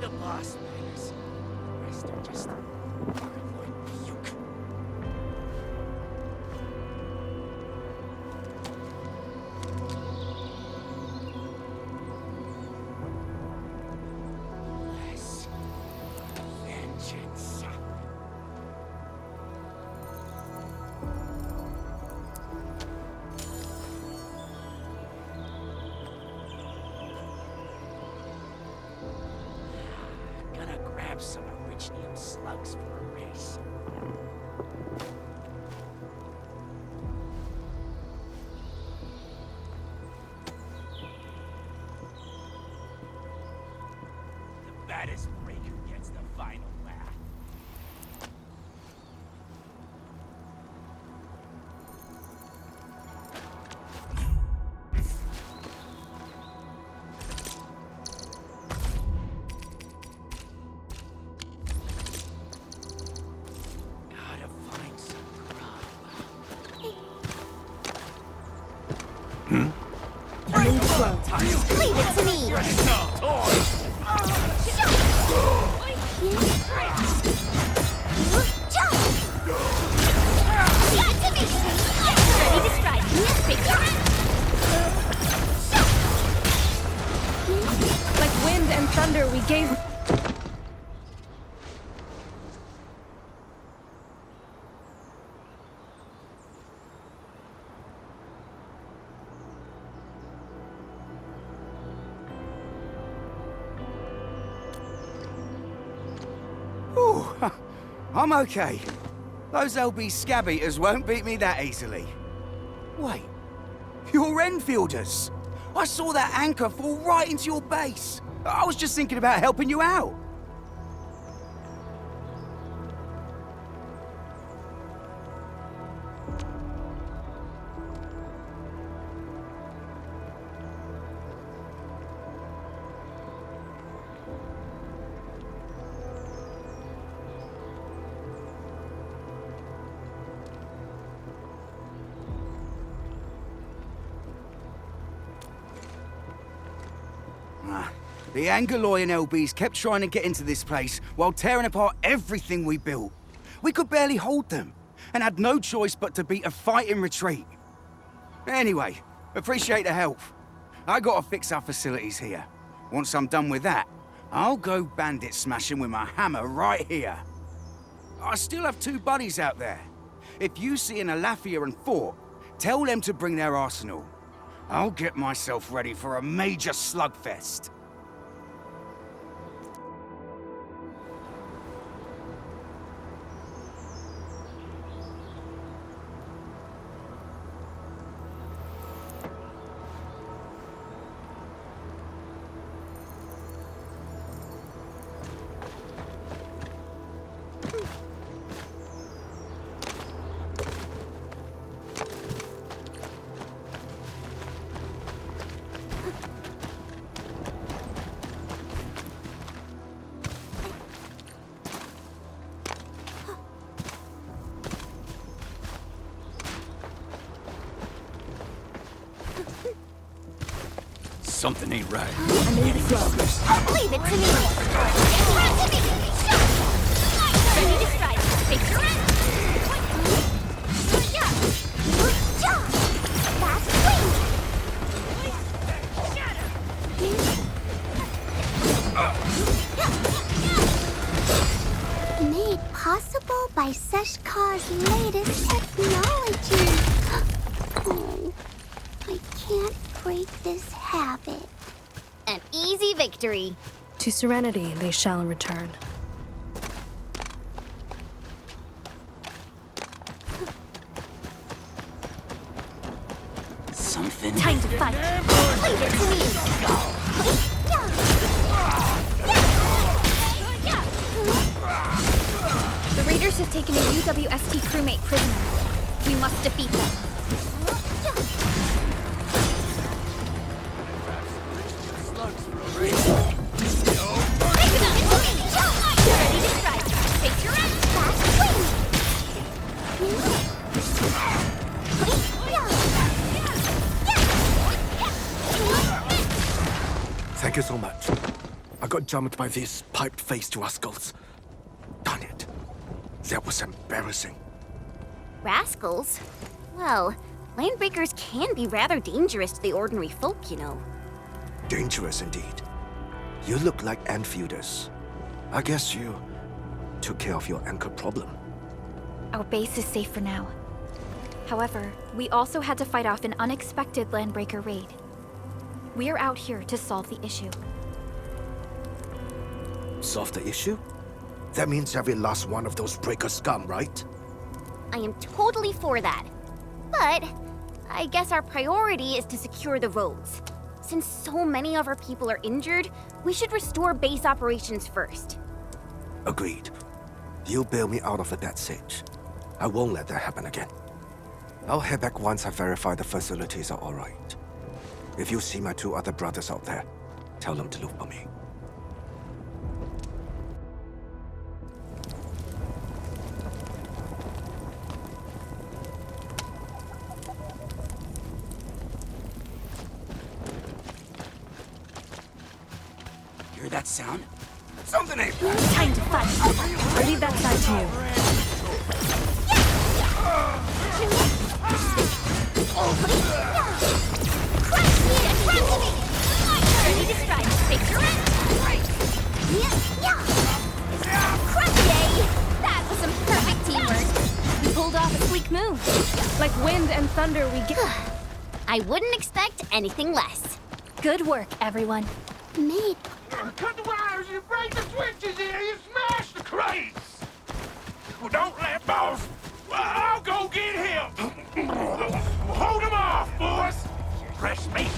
the boss matters. The rest are just cardboard puke. Less vengeance. Gonna grab some Arknights slugs for a race. The baddest breaker gets the final laugh. Gotta find some grub. Leave it to me! You're so toy! Ready to strike. Like wind and thunder, we gave... Ooh, I'm okay. Those LB scab eaters won't beat me that easily. Wait, you're Enfielders. I saw that anchor fall right into your base. I was just thinking about helping you out. The Angoloyan LBs kept trying to get into this place while tearing apart everything we built. We could barely hold them, and had no choice but to beat a fighting retreat. Anyway, appreciate the help. I gotta fix our facilities here. Once I'm done with that, I'll go bandit smashing with my hammer right here. I still have 2 buddies out there. If you see an Alafia and fort, tell them to bring their arsenal. I'll get myself ready for a major slugfest. Something ain't right. Leave it to me! In front of me! Ready to strike. Face your end! Fast wing! Made possible by Seshkar's latest technology. Oh, I can't break this habit. An easy victory. To serenity they shall return. Something. Time to fight. Leave it to me. The raiders have taken a UWST crewmate prisoner. We must defeat them. Slugs for a race. Ready to strike. Face your end. Fast wing. Thank you so much. I got jumped by these piped-faced rascals. Darn it. That was embarrassing. Rascals? Well, landbreakers can be rather dangerous to the ordinary folk, you know. Dangerous indeed. You look like Enfielders. I guess you took care of your anchor problem. Our base is safe for now. However, we also had to fight off an unexpected landbreaker raid. We are out here to solve the issue. Solve the issue? That means every last one of those breaker scum, right? I am totally for that. But I guess our priority is to secure the roads. Since so many of our people are injured, we should restore base operations first. Agreed. You'll bail me out of a death sitch. I won't let that happen again. I'll head back once I verify the facilities are alright. If you see my 2 other brothers out there, tell them to look for me. Hear that sound? Something ain't right. Time to fight. I'll leave that side to you. Ready to strike. Face your end. That was some perfect teamwork. We pulled off a sleek move. Like wind and thunder, we get. I wouldn't expect anything less. Good work, everyone. Mate, Cut the wires, you break the switches here, you smash the crates! Well, don't let boss. Well, I'll go get him! Hold him off, boys! Fresh meat.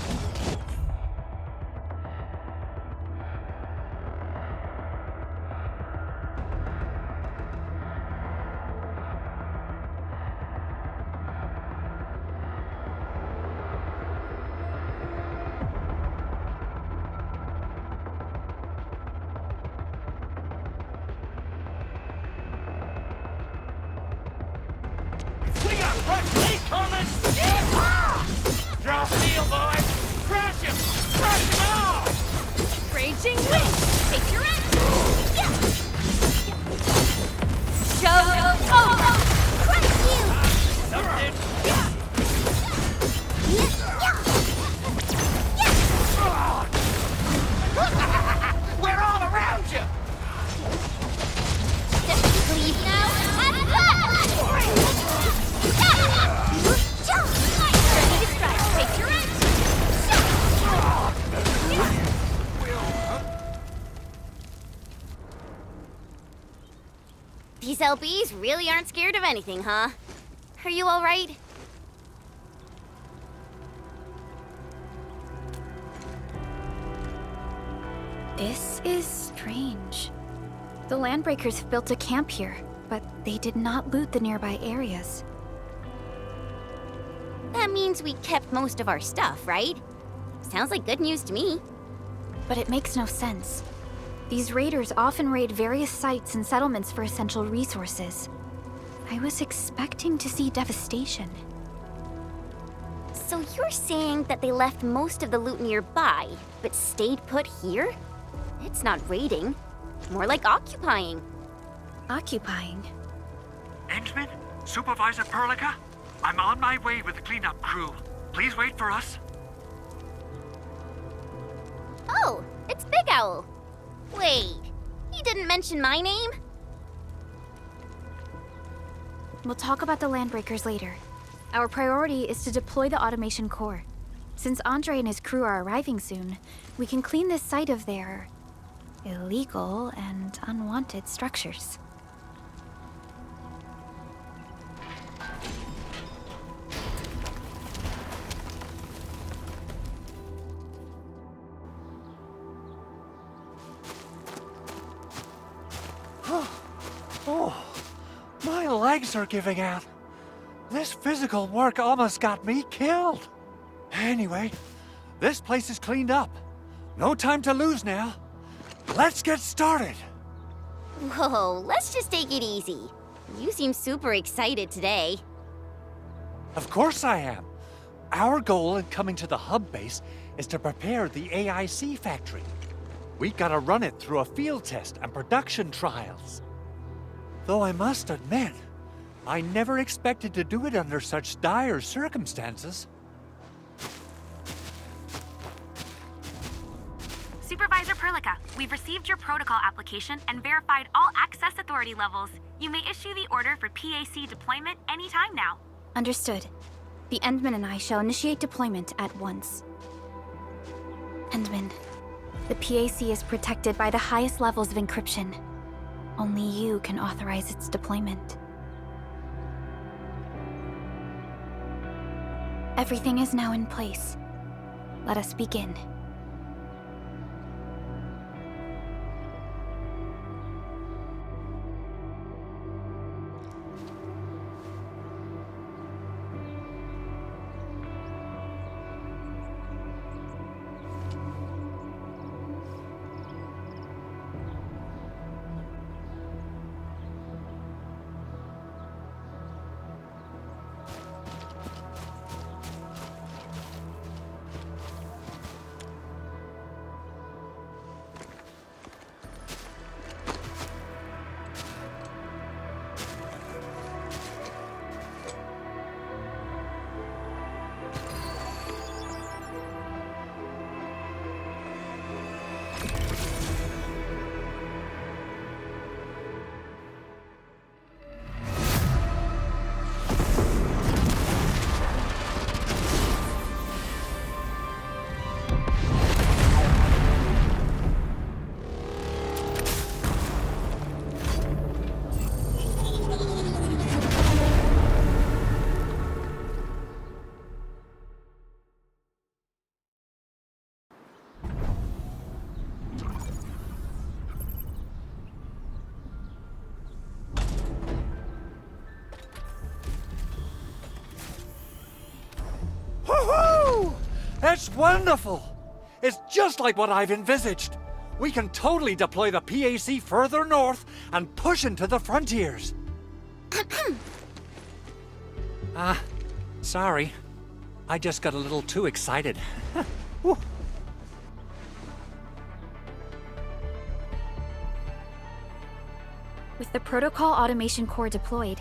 We got fresh meat coming! Draw steel, boys! Crush him! Crush him off! raging wind. Take your end. Go! Crush you! Something. We're all around you! Just leave now and ready to strike. Take your end. These LBs really aren't scared of anything, huh? Are you all right? This is strange. The Landbreakers have built a camp here, but they did not loot the nearby areas. That means we kept most of our stuff, right? Sounds like good news to me. But it makes no sense. These raiders often raid various sites and settlements for essential resources. I was expecting to see devastation. So you're saying that they left most of the loot nearby, but stayed put here? It's not raiding. More like occupying. Occupying? Henchman? Supervisor Perlica? I'm on my way with the cleanup crew. Please wait for us. Oh, it's Big Owl. Wait, he didn't mention my name? We'll talk about the Landbreakers later. Our priority is to deploy the automation core. Since Andre and his crew are arriving soon, we can clean this site of their illegal and unwanted structures. Oh, my legs are giving out. This physical work almost got me killed. Anyway, this place is cleaned up. No time to lose now. Let's get started. Whoa, let's just take it easy. You seem super excited today. Of course I am. Our goal in coming to the hub base is to prepare the AIC factory. We gotta run it through a field test and production trials. Though I must admit, I never expected to do it under such dire circumstances. Supervisor Perlica, we've received your protocol application and verified all access authority levels. You may issue the order for PAC deployment anytime now. Understood. The Endman and I shall initiate deployment at once. Endman, the PAC is protected by the highest levels of encryption. Only you can authorize its deployment. Everything is now in place. Let us begin. That's wonderful! It's just like what I've envisaged. We can totally deploy the PAC further north and push into the frontiers. Sorry. I just got a little too excited. Whew. With the Protocol Automation Core deployed,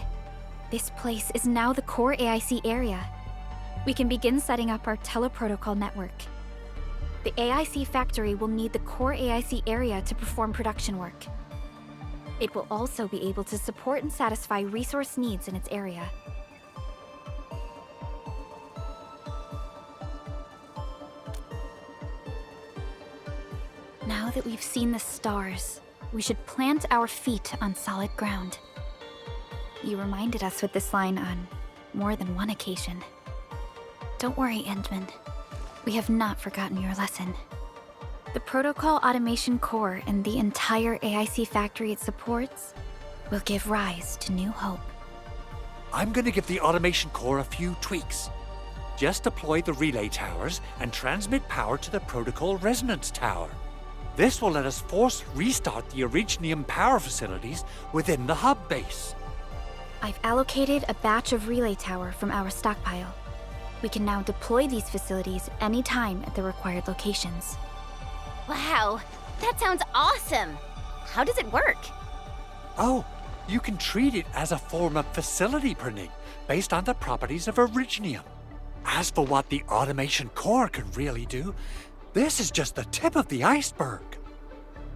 this place is now the core AIC area. We can begin setting up our teleprotocol network. The AIC factory will need the core AIC area to perform production work. It will also be able to support and satisfy resource needs in its area. Now that we've seen the stars, we should plant our feet on solid ground. You reminded us with this line on more than one occasion. Don't worry, Endman. We have not forgotten your lesson. The Protocol Automation Core and the entire AIC factory it supports will give rise to new hope. I'm gonna give the Automation Core a few tweaks. Just deploy the relay towers and transmit power to the Protocol Resonance Tower. This will let us force restart the Originium power facilities within the hub base. I've allocated a batch of relay tower from our stockpile. We can now deploy these facilities anytime at the required locations. Wow, that sounds awesome! How does it work? Oh, you can treat it as a form of facility printing based on the properties of Originium. As for what the Automation Core can really do, this is just the tip of the iceberg.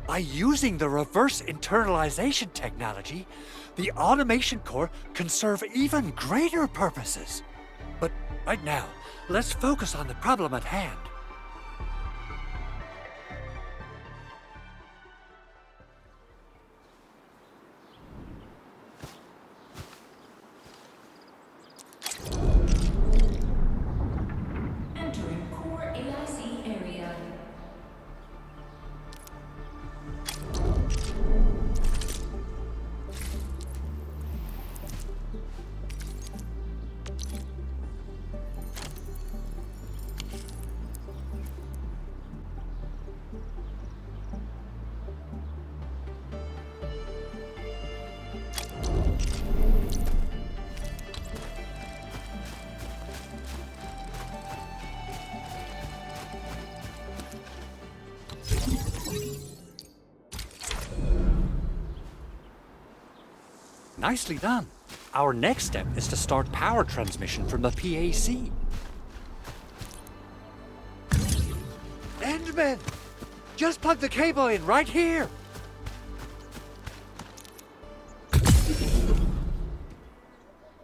By using the reverse internalization technology, the Automation Core can serve even greater purposes. But right now, let's focus on the problem at hand. Entering core AIC area. Nicely done. Our next step is to start power transmission from the PAC. Endman! Just plug the cable in right here!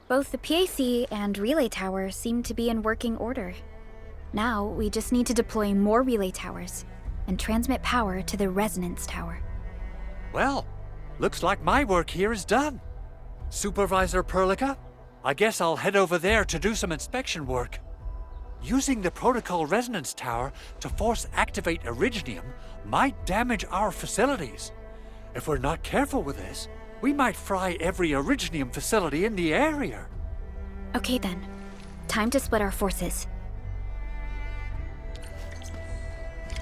Both the PAC and relay tower seem to be in working order. Now, we just need to deploy more relay towers and transmit power to the resonance tower. Well, looks like my work here is done. Supervisor Perlica, I guess I'll head over there to do some inspection work. Using the protocol resonance tower to force activate Originium might damage our facilities. If we're not careful with this, we might fry every Originium facility in the area. Okay then, time to split our forces.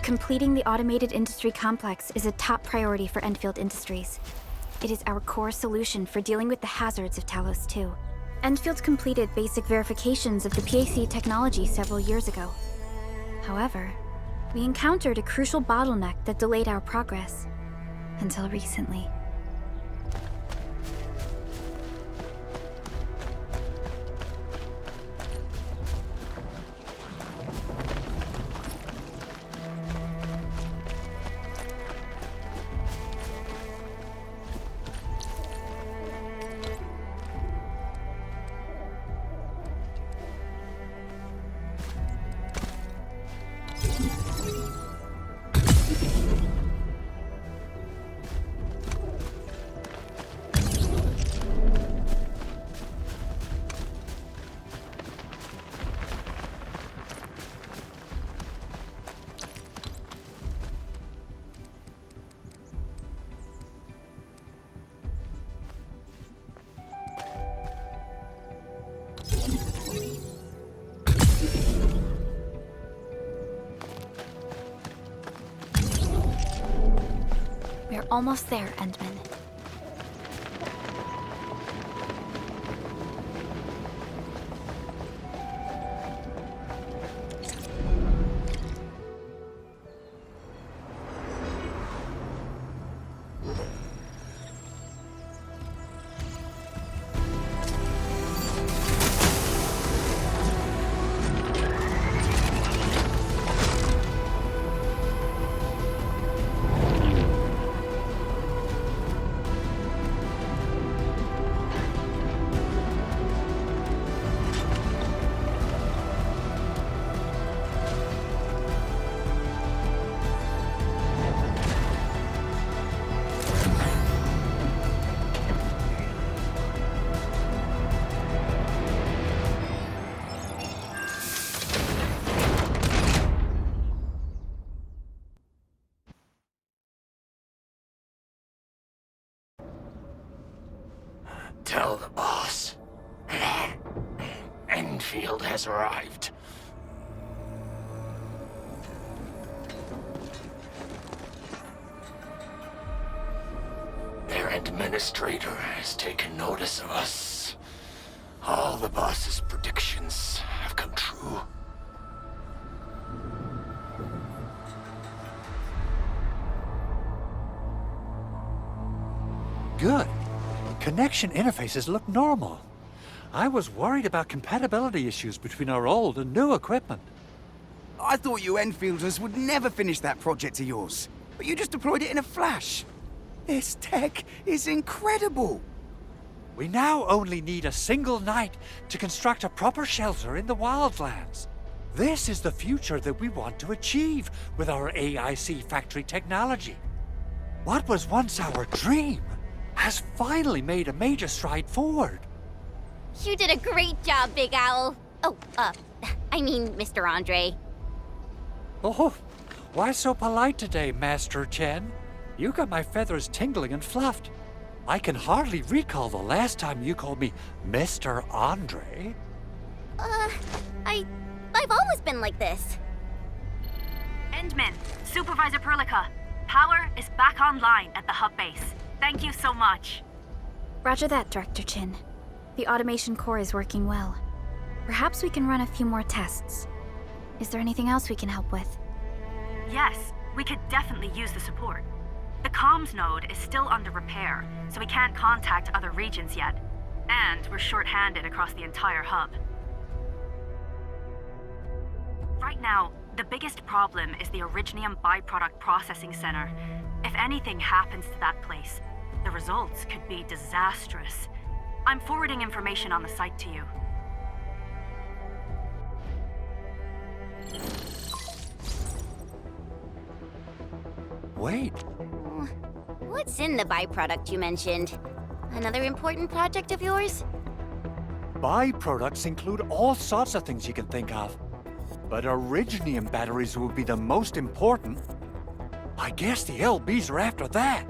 Completing the automated industry complex is a top priority for Endfield Industries. It is our core solution for dealing with the hazards of Talos 2. Endfield completed basic verifications of the PAC technology several years ago. However, we encountered a crucial bottleneck that delayed our progress. Until recently. We're almost there, Endman. Tell the boss. Endfield has arrived. Their administrator has taken notice of us. All the boss's predictions have come true. Good. Connection interfaces look normal. I was worried about compatibility issues between our old and new equipment. I thought you Enfielders would never finish that project of yours, but you just deployed it in a flash. This tech is incredible. We now only need a single night to construct a proper shelter in the wildlands. This is the future that we want to achieve with our AIC factory technology. What was once our dream has finally made a major stride forward. You did a great job, Big Owl. Oh, I mean, Mr. Andre. Oh, why so polite today, Master Chen? You got my feathers tingling and fluffed. I can hardly recall the last time you called me Mr. Andre. I've always been like this. Endman, Supervisor Perlica, power is back online at the hub base. Thank you so much. Roger that, Director Chin. The automation core is working well. Perhaps we can run a few more tests. Is there anything else we can help with? Yes, we could definitely use the support. The comms node is still under repair, so we can't contact other regions yet. And we're short-handed across the entire hub. Right now, the biggest problem is the Originium byproduct processing center. If anything happens to that place, the results could be disastrous. I'm forwarding information on the site to you. Wait, What's in the byproduct you mentioned? Another important project of yours? byproducts include all sorts of things you can think of. But Originium batteries will be the most important. I guess the LBs are after that.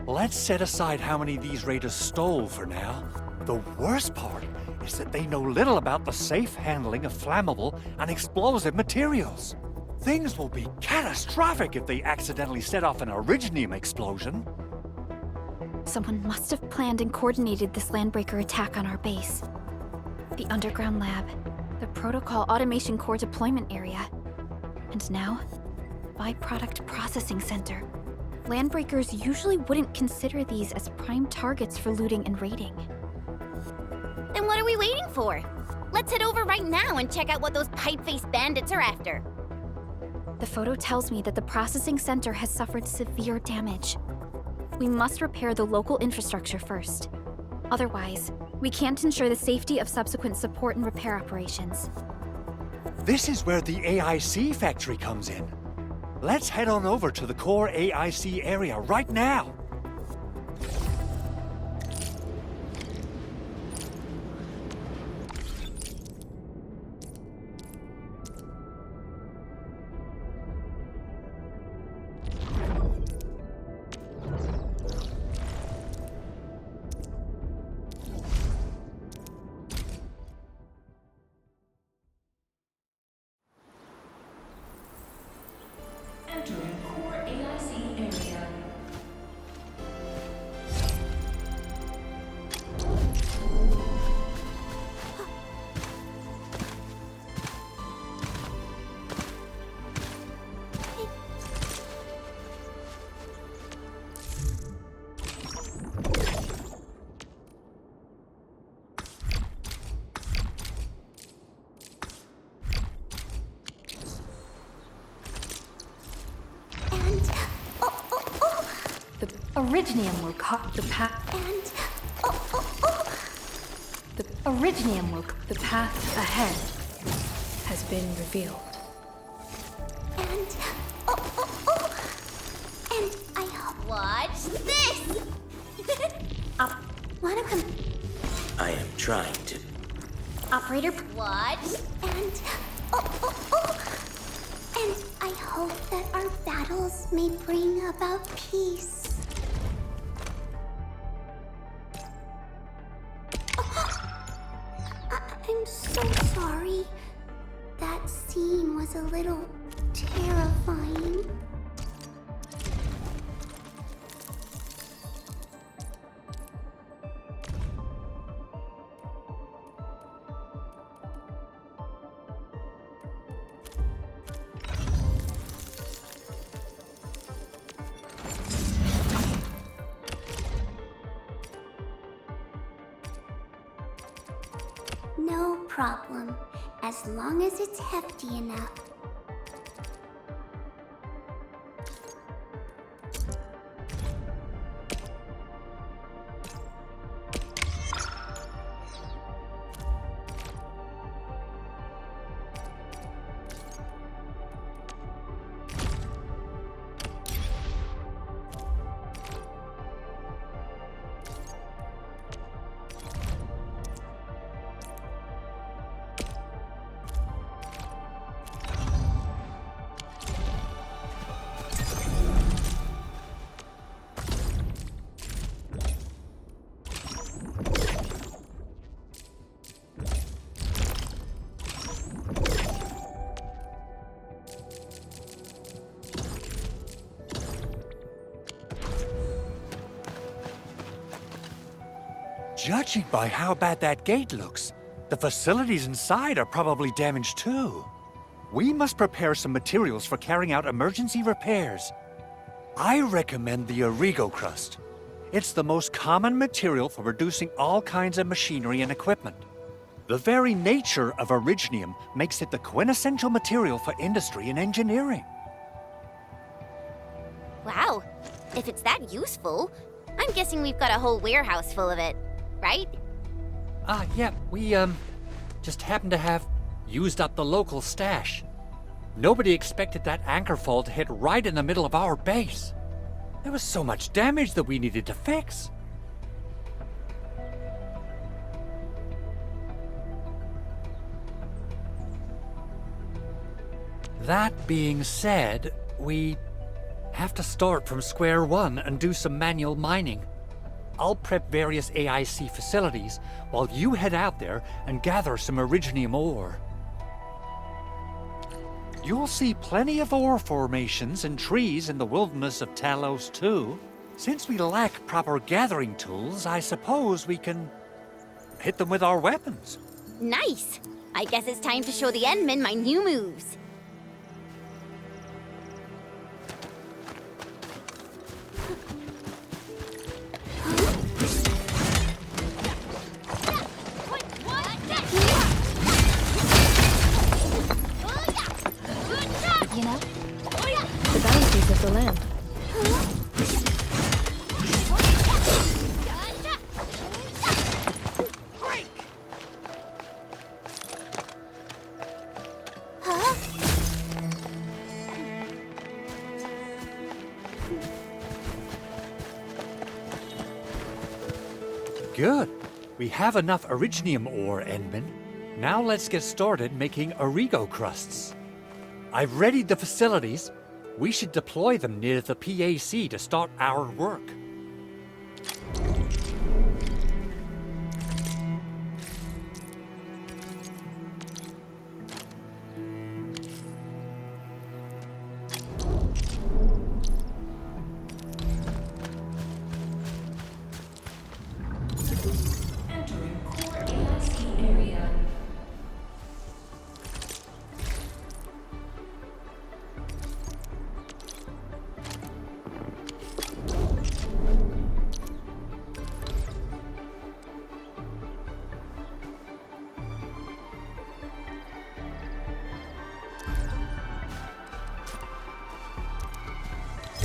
Let's set aside how many these raiders stole for now. The worst part is that they know little about the safe handling of flammable and explosive materials. Things will be catastrophic if they accidentally set off an Originium explosion. Someone must have planned and coordinated this landbreaker attack on our base. The underground lab, the protocol automation core deployment area, and now, byproduct processing center. Landbreakers usually wouldn't consider these as prime targets for looting and raiding. Then what are we waiting for? Let's head over right now and check out what those pipe-faced bandits are after. The photo tells me that the processing center has suffered severe damage. We must repair the local infrastructure first. Otherwise, we can't ensure the safety of subsequent support and repair operations. This is where the AIC factory comes in. Let's head on over to the core AIC area right now. Entering core AIC area. The Originium will cut the path. The Originium will. The path ahead has been revealed. And I watch this. Wanna come? I am trying to. Operator, watch. And I hope that our battles may bring about peace. I'm so sorry. That scene was a little terrifying. No problem, as long as it's hefty enough. Judging by how bad that gate looks, the facilities inside are probably damaged too. We must prepare some materials for carrying out emergency repairs. I recommend the Origo crust. It's the most common material for producing all kinds of machinery and equipment. The very nature of originium makes it the quintessential material for industry and engineering. Wow. If it's that useful, I'm guessing we've got a whole warehouse full of it, right? Yeah, we, just happen to have used up the local stash. Nobody expected that anchor fall to hit right in the middle of our base. There was so much damage that we needed to fix. That being said, we have to start from square one and do some manual mining. I'll prep various AIC facilities while you head out there and gather some originium ore. You'll see plenty of ore formations and trees in the wilderness of Talos too. Since we lack proper gathering tools, I suppose we can hit them with our weapons. Nice. I guess it's time to show the Endmen my new moves. You know, the bounties of the land. Good. We have enough originium ore, Endman. Now let's get started making Origo crusts. I've readied the facilities. We should deploy them near the PAC to start our work. Entering core AIC area.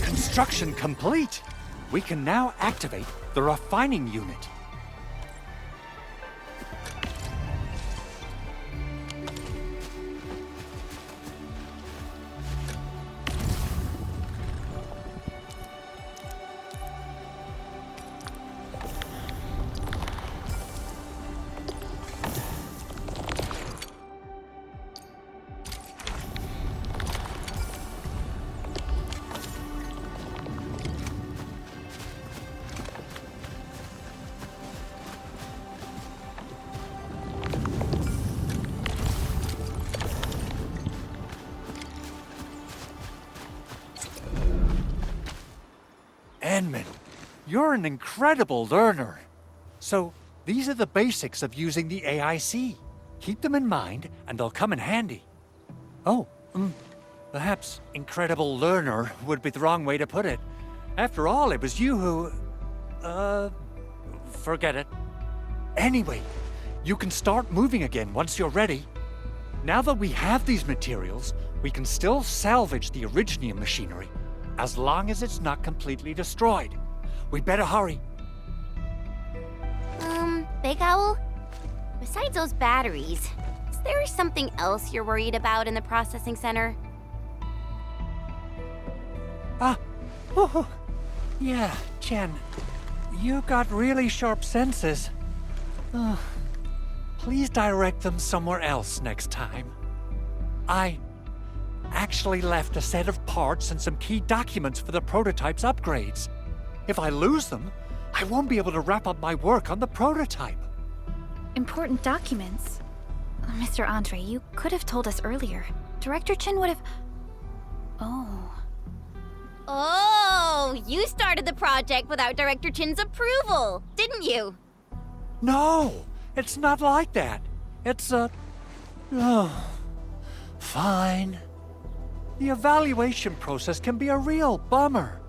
Construction complete. We can now activate the refining unit. Endman, you're an incredible learner. So, these are the basics of using the AIC. Keep them in mind, and they'll come in handy. Oh, perhaps incredible learner would be the wrong way to put it. After all, it was you who... forget it. Anyway, you can start moving again once you're ready. Now that we have these materials, we can still salvage the originium machinery, as long as it's not completely destroyed. We better hurry. Big Owl? Besides those batteries, is there something else you're worried about in the processing center? Yeah, Chen. You got really sharp senses. Please direct them somewhere else next time. I actually left a set of parts and some key documents for the prototype's upgrades. If I lose them, I won't be able to wrap up my work on the prototype. Important documents? Mr. Andre, you could have told us earlier. Director Chin would have... Oh, you started the project without Director Chin's approval, didn't you? No, it's not like that. It's fine. The evaluation process can be a real bummer.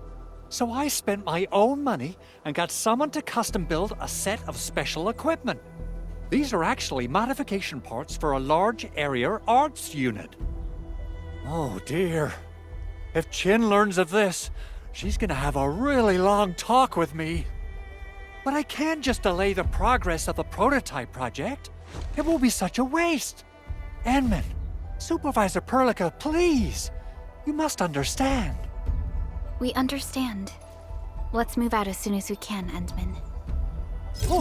So I spent my own money and got someone to custom build a set of special equipment. These are actually modification parts for a large area arts unit. Oh dear. If Chin learns of this, she's gonna have a really long talk with me. But I can't just delay the progress of the prototype project. It will be such a waste. Enman, Supervisor Perlica, please. You must understand. We understand. Let's move out as soon as we can, Endman. Oh,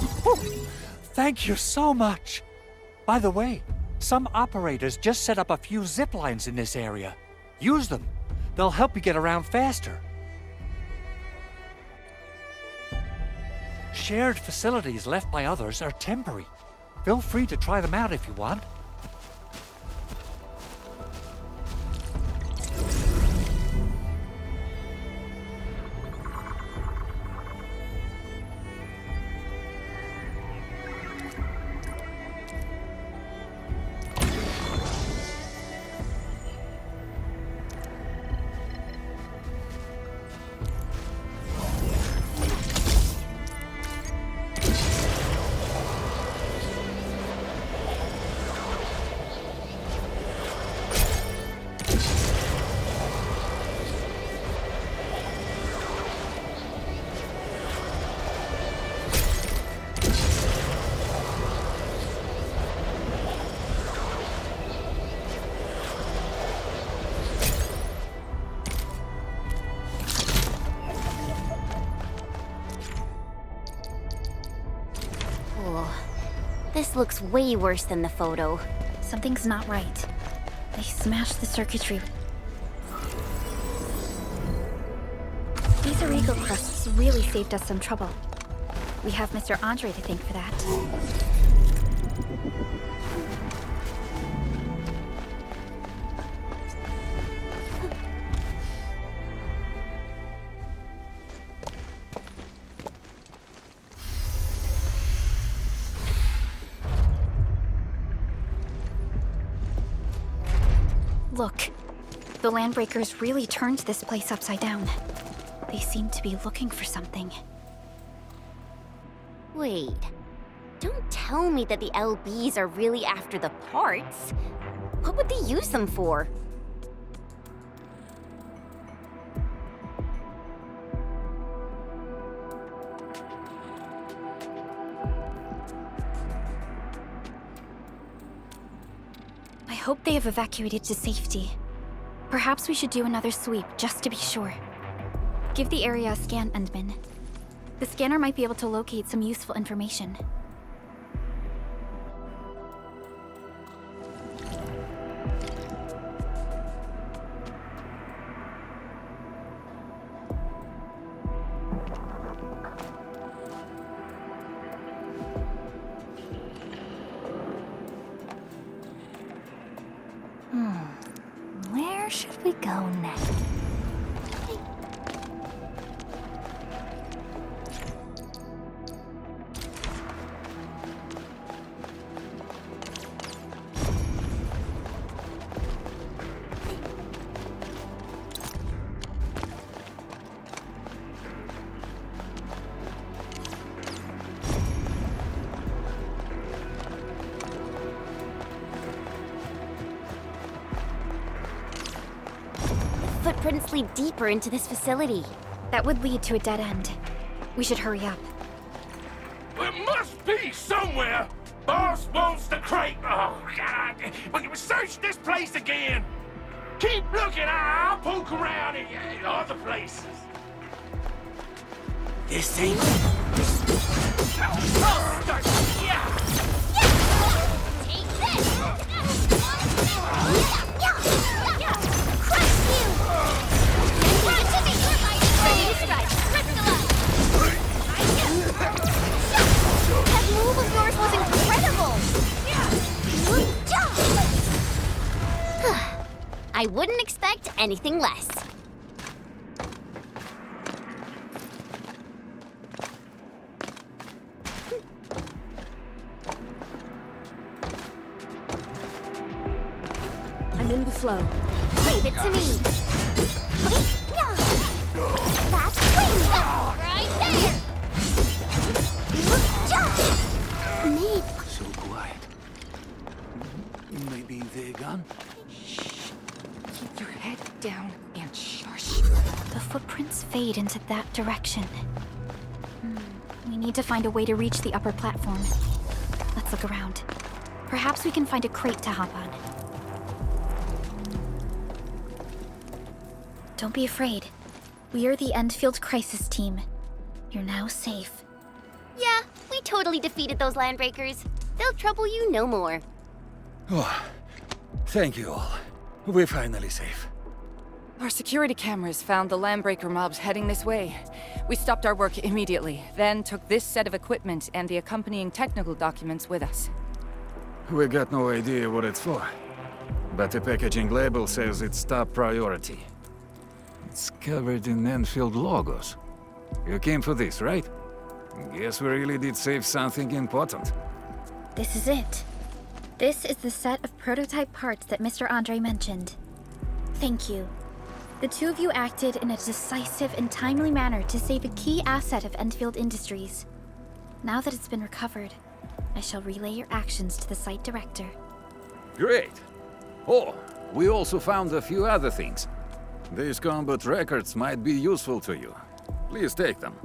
thank you so much. By the way, some operators just set up a few zip lines in this area. Use them. They'll help you get around faster. Shared facilities left by others are temporary. Feel free to try them out if you want. This looks way worse than the photo. Something's not right. They smashed the circuitry. These Origo crusts really saved us some trouble. We have Mr. Andre to thank for that. Look, the Landbreakers really turned this place upside down. They seem to be looking for something. Wait, don't tell me that the LBs are really after the parts. What would they use them for? I hope they have evacuated to safety. Perhaps we should do another sweep, just to be sure. Give the area a scan, Endman. The scanner might be able to locate some useful information. Where should we go next? Footprints lead deeper into this facility. That would lead to a dead end. We should hurry up. There must be somewhere. Boss wants the crate. Oh, God. We can search this place again. Keep looking. I'll poke around in other places. This ain't... Yeah. Take this! Crush you! Run to me! Ready to strike! Crystallize! That move of yours was incredible! Good job! I wouldn't expect anything less. I'm in the flow. Leave it to me. That's great! The gun? Keep your head down and shush. The footprints fade into that direction. We need to find a way to reach the upper platform. Let's look around. Perhaps we can find a crate to hop on. Don't be afraid. We are the Endfield crisis team. You're now safe. Yeah, we totally defeated those landbreakers. They'll trouble you no more. Oh, thank you all. We're finally safe. Our security cameras found the landbreaker mobs heading this way. We stopped our work immediately, then took this set of equipment and the accompanying technical documents with us. We got no idea what it's for, but the packaging label says it's top priority. It's covered in Endfield logos. You came for this, right? Guess we really did save something important. This is it. This is the set of prototype parts that Mr. Andre mentioned. Thank you. The two of you acted in a decisive and timely manner to save a key asset of Endfield Industries. Now that it's been recovered, I shall relay your actions to the site director. Great. Oh, we also found a few other things. These combat records might be useful to you. Please take them.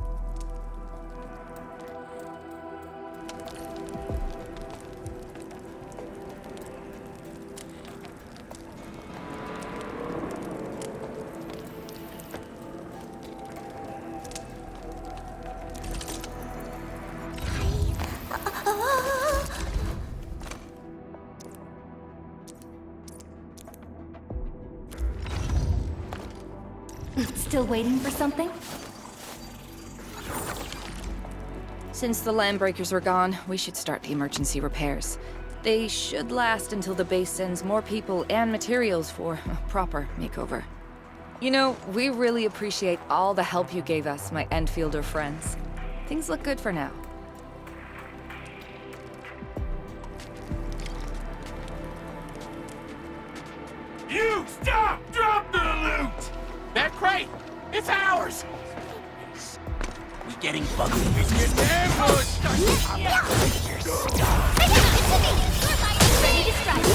Still waiting for something? Since the landbreakers are gone, we should start the emergency repairs. They should last until the base sends more people and materials for a proper makeover. You know, we really appreciate all the help you gave us, my Endfielder friends. Things look good for now. You stop! Drop the loot! That crate! It's ours! We getting bugged. He's getting ambushed! Ready to strike.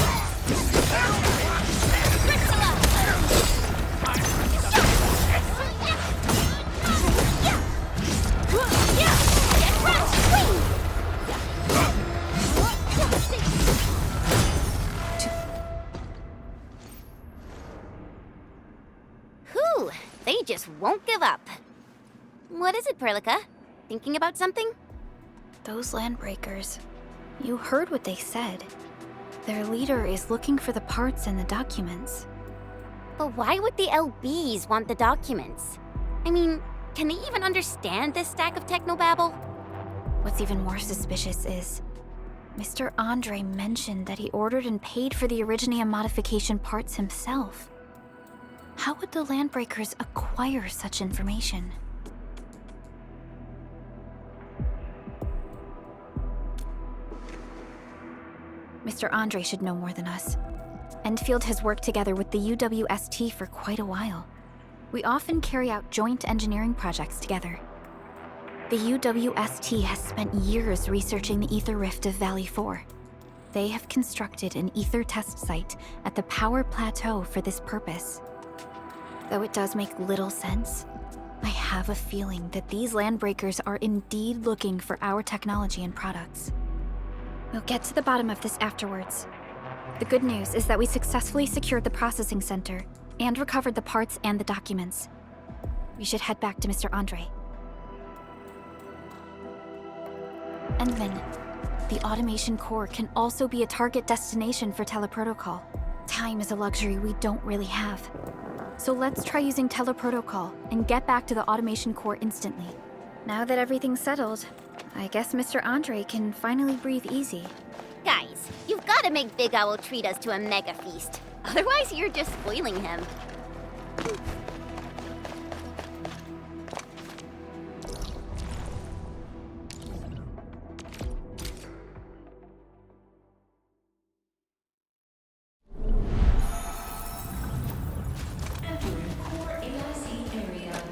Whew, they just won't give up. What is it, Perlica? Thinking about something? Those landbreakers. You heard what they said. Their leader is looking for the parts and the documents. But why would the LBs want the documents? I mean, can they even understand this stack of technobabble? What's even more suspicious is Mr. Andre mentioned that he ordered and paid for the Originium modification parts himself. How would the landbreakers acquire such information? Mr. Andre should know more than us. Endfield has worked together with the UWST for quite a while. We often carry out joint engineering projects together. The UWST has spent years researching the ether rift of Valley 4. They have constructed an ether test site at the power plateau for this purpose. Though it does make little sense, I have a feeling that these landbreakers are indeed looking for our technology and products. We'll get to the bottom of this afterwards. The good news is that we successfully secured the processing center and recovered the parts and the documents. We should head back to Mr. Andre. Endman, the automation core can also be a target destination for teleprotocol. Time is a luxury we don't really have. So let's try using teleprotocol and get back to the automation core instantly. Now that everything's settled, I guess Mr. Andre can finally breathe easy. Guys, you've got to make Big Owl treat us to a mega feast. Otherwise, you're just spoiling him. Entering core AIC area.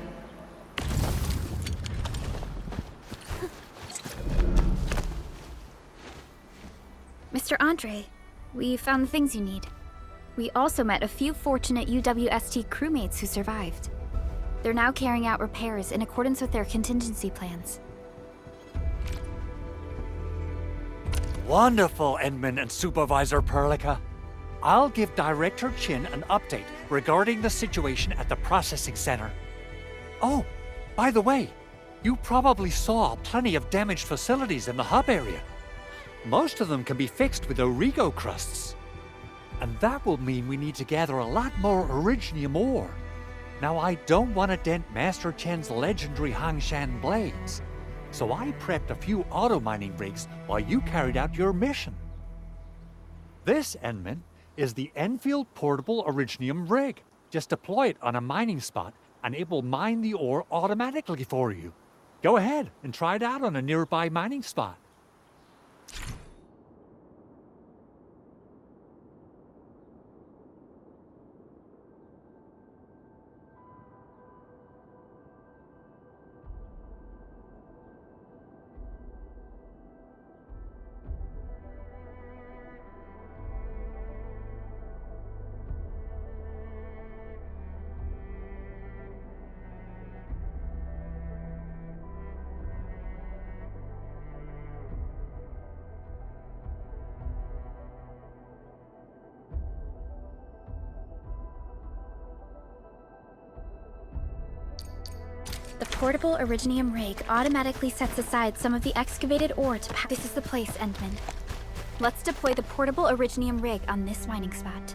Mr. Andre, we found the things you need. We also met a few fortunate UWST crewmates who survived. They're now carrying out repairs in accordance with their contingency plans. Wonderful, Edmund and Supervisor Perlica. I'll give Director Chin an update regarding the situation at the processing center. Oh, by the way, you probably saw plenty of damaged facilities in the hub area. Most of them can be fixed with Origo crusts. And that will mean we need to gather a lot more Originium ore. Now, I don't want to dent Master Chen's legendary Hangshan blades, so I prepped a few auto-mining rigs while you carried out your mission. This, Enman, is the Endfield Portable Originium rig. Just deploy it on a mining spot and it will mine the ore automatically for you. Go ahead and try it out on a nearby mining spot. The portable Originium rig automatically sets aside some of the excavated ore to pack. This is the place, Endman. Let's deploy the portable Originium rig on this mining spot.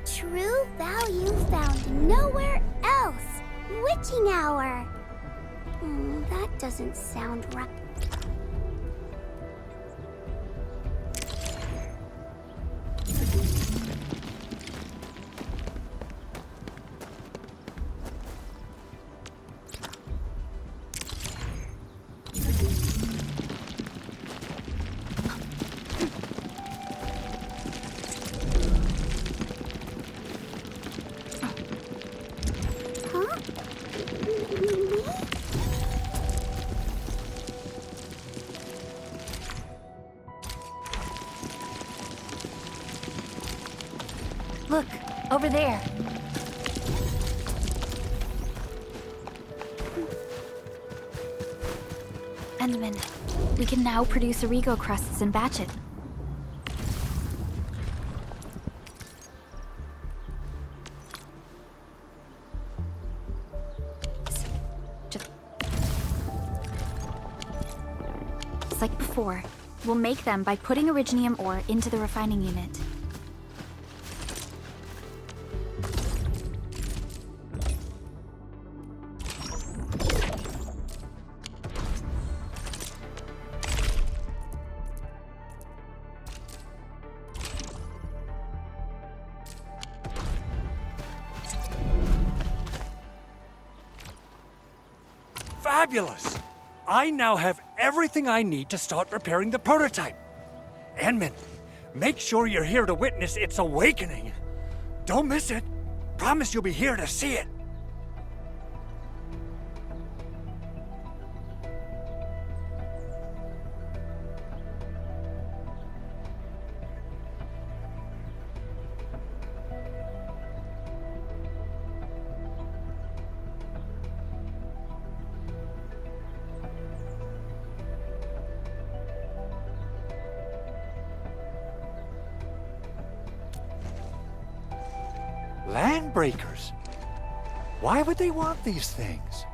True value found nowhere else. Witching hour. That doesn't sound right. Look, over there. Endman, we can now produce Origo crusts and batch it. Just like before, we'll make them by putting Originium ore into the refining unit. Fabulous! I now have everything I need to start repairing the prototype. Enman, make sure you're here to witness its awakening. Don't miss it. Promise you'll be here to see it. Landbreakers? Why would they want these things?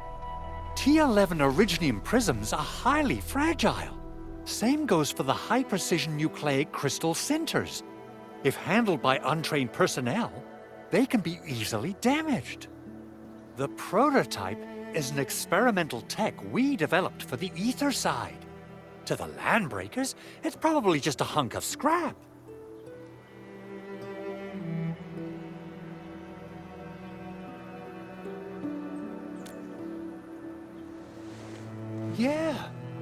T11 Originium prisms are highly fragile. Same goes for the high-precision nucleic crystal sinters. If handled by untrained personnel, they can be easily damaged. The prototype is an experimental tech we developed for the ether side. To the landbreakers, it's probably just a hunk of scrap. Yeah,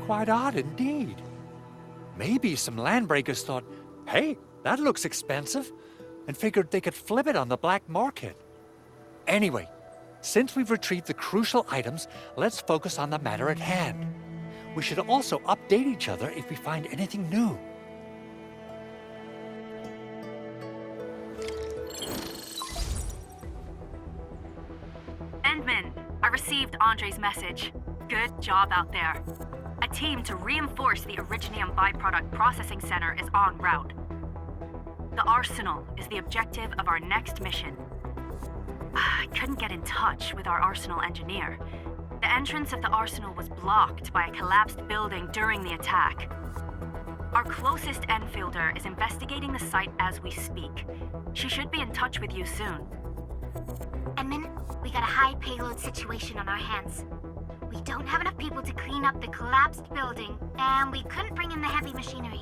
quite odd indeed. Maybe some landbreakers thought, hey, that looks expensive, and figured they could flip it on the black market. Anyway, since we've retrieved the crucial items, let's focus on the matter at hand. We should also update each other if we find anything new. Endman, I received Andre's message. Good job out there. A team to reinforce the Originium byproduct processing center is en route. The arsenal is the objective of our next mission. I couldn't get in touch with our arsenal engineer. The entrance of the arsenal was blocked by a collapsed building during the attack. Our closest Enfielder is investigating the site as we speak. She should be in touch with you soon. Edmund, we got a high payload situation on our hands. We don't have enough people to clean up the collapsed building, and we couldn't bring in the heavy machinery.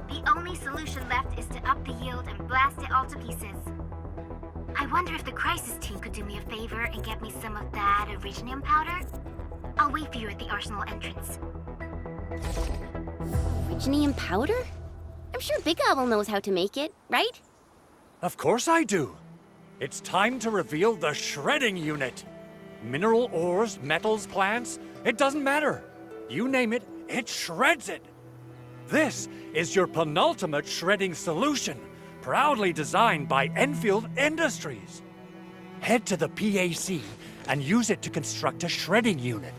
The only solution left is to up the yield and blast it all to pieces. I wonder if the crisis team could do me a favor and get me some of that Originium powder? I'll wait for you at the arsenal entrance. Originium powder? I'm sure Big Owl knows how to make it, right? Of course I do. It's time to reveal the shredding unit. Mineral ores, metals, plants, it doesn't matter. You name it, it shreds it. This is your penultimate shredding solution, proudly designed by Endfield Industries. Head to the PAC and use it to construct a shredding unit.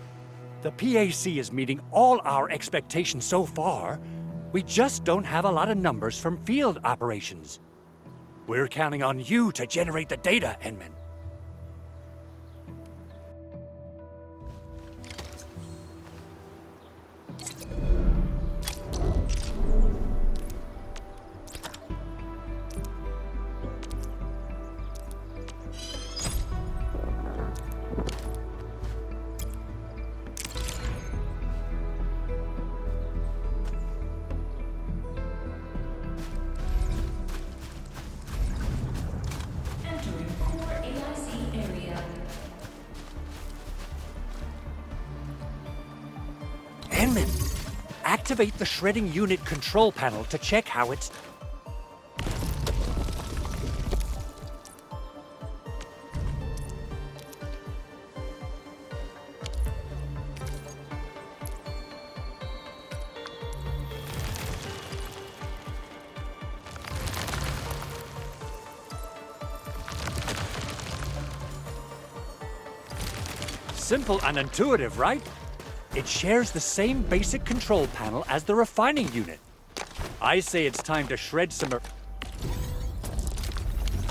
The PAC is meeting all our expectations so far. We just don't have a lot of numbers from field operations. We're counting on you to generate the data, Enman. Activate the shredding unit control panel to check how it's... Simple and intuitive, right? It shares the same basic control panel as the refining unit. I say it's time to shred some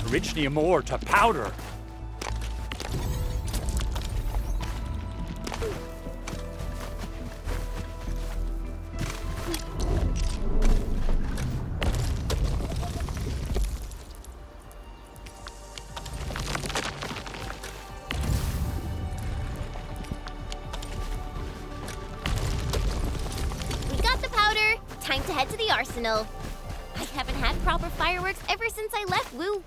Originium ore to powder. Time to head to the arsenal. I haven't had proper fireworks ever since I left Woo.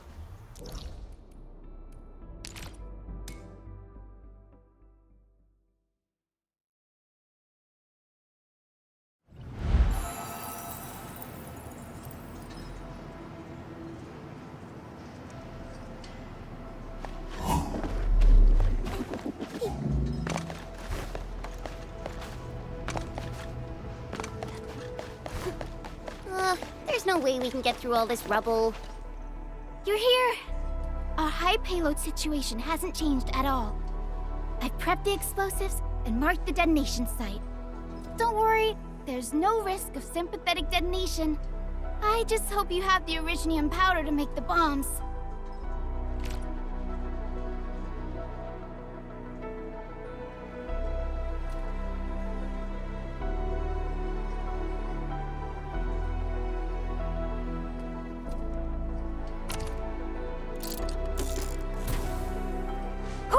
There's no way we can get through all this rubble. You're here! Our high payload situation hasn't changed at all. I've prepped the explosives and marked the detonation site. Don't worry, there's no risk of sympathetic detonation. I just hope you have the Originium powder to make the bombs.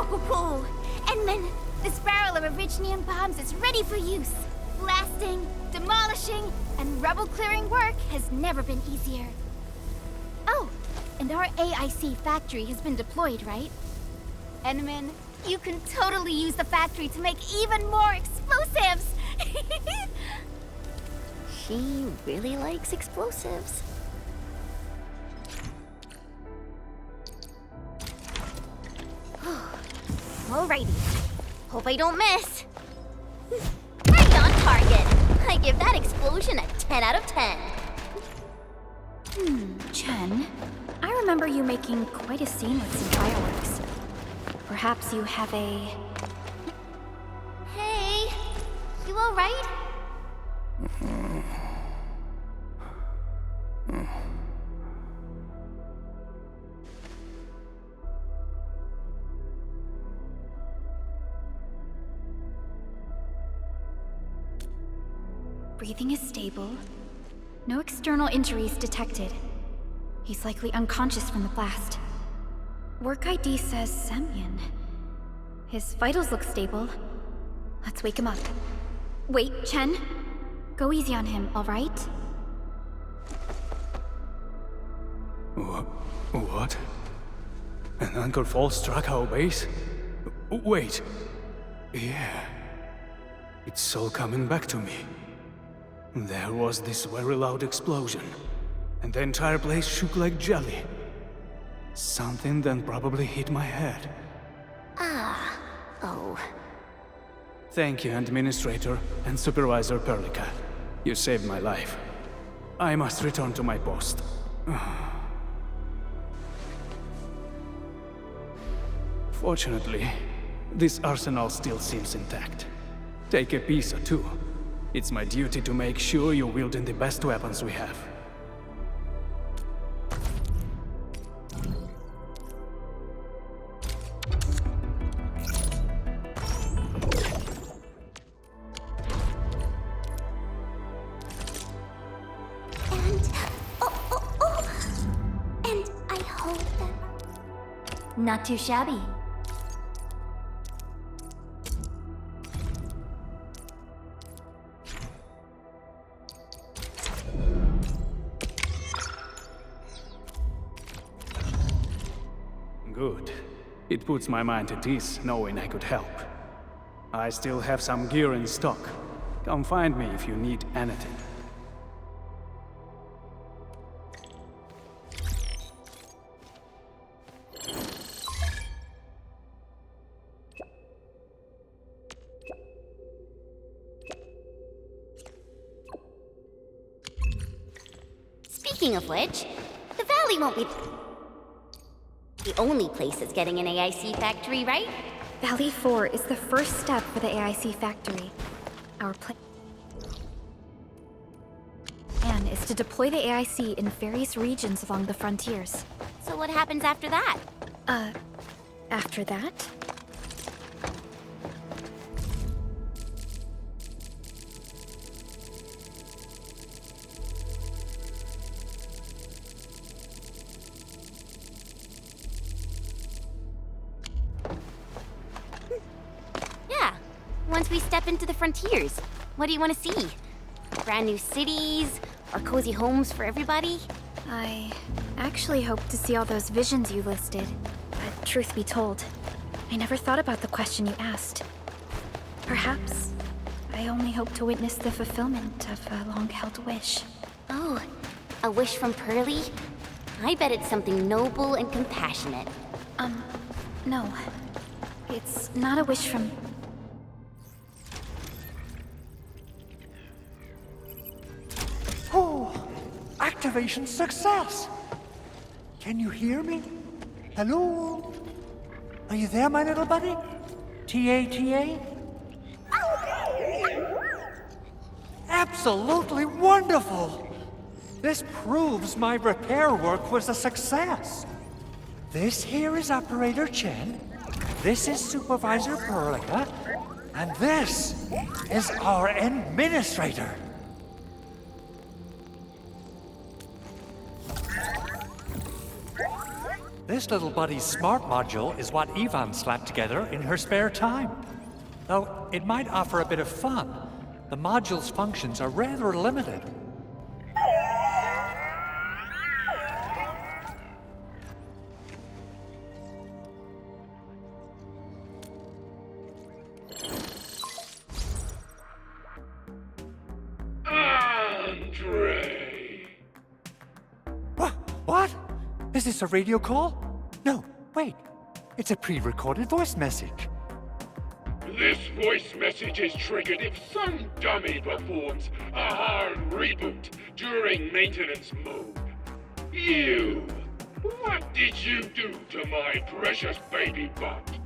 Cool. Endman, this barrel of Originium bombs is ready for use. Blasting, demolishing, and rubble-clearing work has never been easier. Oh, and our AIC factory has been deployed, right? Endman, you can totally use the factory to make even more explosives! She really likes explosives. Alrighty. Hope I don't miss. Right on target. I give that explosion a 10 out of 10. Chen, I remember you making quite a scene with some fireworks. Perhaps you have a... Hey, you alright? Breathing is stable. No external injuries detected. He's likely unconscious from the blast. Work ID says Semyon. His vitals look stable. Let's wake him up. Wait, Chen. Go easy on him, all right? What? An Uncle Fall struck our base? Wait. Yeah. It's all coming back to me. There was this very loud explosion, and the entire place shook like jelly. Something then probably hit my head. Oh. Thank you, Administrator and Supervisor Perlica. You saved my life. I must return to my post. Fortunately, this arsenal still seems intact. Take a piece or two. It's my duty to make sure you're wielding the best weapons we have. And I hope that... Not too shabby. Good. It puts my mind at ease knowing I could help. I still have some gear in stock. Come find me if you need anything. Speaking of which, the valley won't be the only place that's getting an AIC factory, right? Valley 4 is the first step for the AIC factory. Our plan is to deploy the AIC in various regions along the frontiers. So what happens after that? After that? Once we step into the frontiers, what do you want to see? Brand new cities? Or cozy homes for everybody? I actually hope to see all those visions you listed. But truth be told, I never thought about the question you asked. Perhaps I only hope to witness the fulfillment of a long-held wish. Oh, a wish from Pearly? I bet it's something noble and compassionate. No. It's not a wish from... Oh, activation success! Can you hear me? Hello? Are you there, my little buddy? T-A-T-A? Absolutely wonderful! This proves my repair work was a success. This here is Operator Chen, this is Supervisor Perlica, and this is our Administrator. This little buddy's smart module is what Ivan slapped together in her spare time. Though it might offer a bit of fun, the module's functions are rather limited. Andre! What? Is this a radio call? No, wait. It's a pre-recorded voice message. This voice message is triggered if some dummy performs a hard reboot during maintenance mode. You! What did you do to my precious baby butt?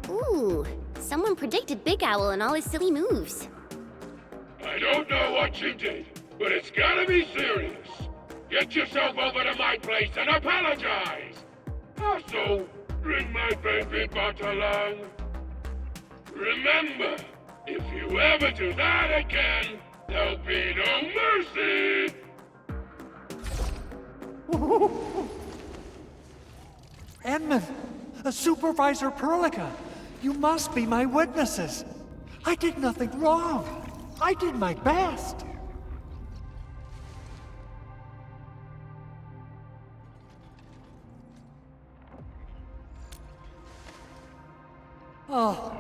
Ooh, someone predicted Big Owl and all his silly moves. I don't know what you did, but it's gotta be serious. Get yourself over to my place and apologize! Also, bring my baby butt along. Remember, if you ever do that again, there'll be no mercy! Edmund, Supervisor Perlica, you must be my witnesses. I did nothing wrong. I did my best. Oh,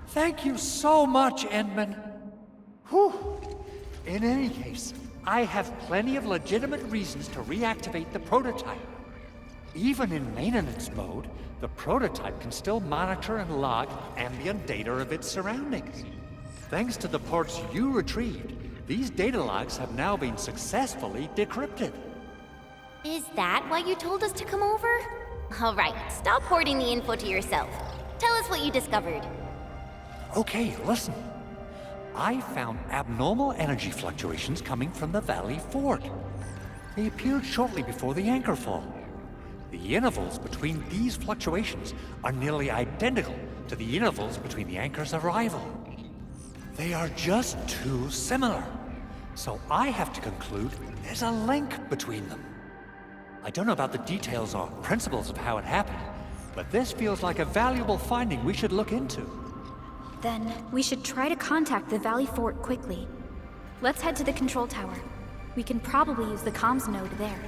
thank you so much, Edmund. Whew. In any case, I have plenty of legitimate reasons to reactivate the prototype. Even in maintenance mode, the prototype can still monitor and log ambient data of its surroundings. Thanks to the ports you retrieved, these data logs have now been successfully decrypted. Is that why you told us to come over? All right, stop hoarding the info to yourself. Tell us what you discovered. Okay, listen. I found abnormal energy fluctuations coming from the Valley Fort. They appeared shortly before the anchor fall. The intervals between these fluctuations are nearly identical to the intervals between the anchor's arrival. They are just too similar. So I have to conclude there's a link between them. I don't know about the details or principles of how it happened, but this feels like a valuable finding we should look into. Then we should try to contact the Valley Fort quickly. Let's head to the control tower. We can probably use the comms node there.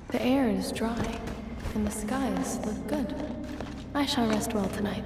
The air is dry, and the skies look good. I shall rest well tonight.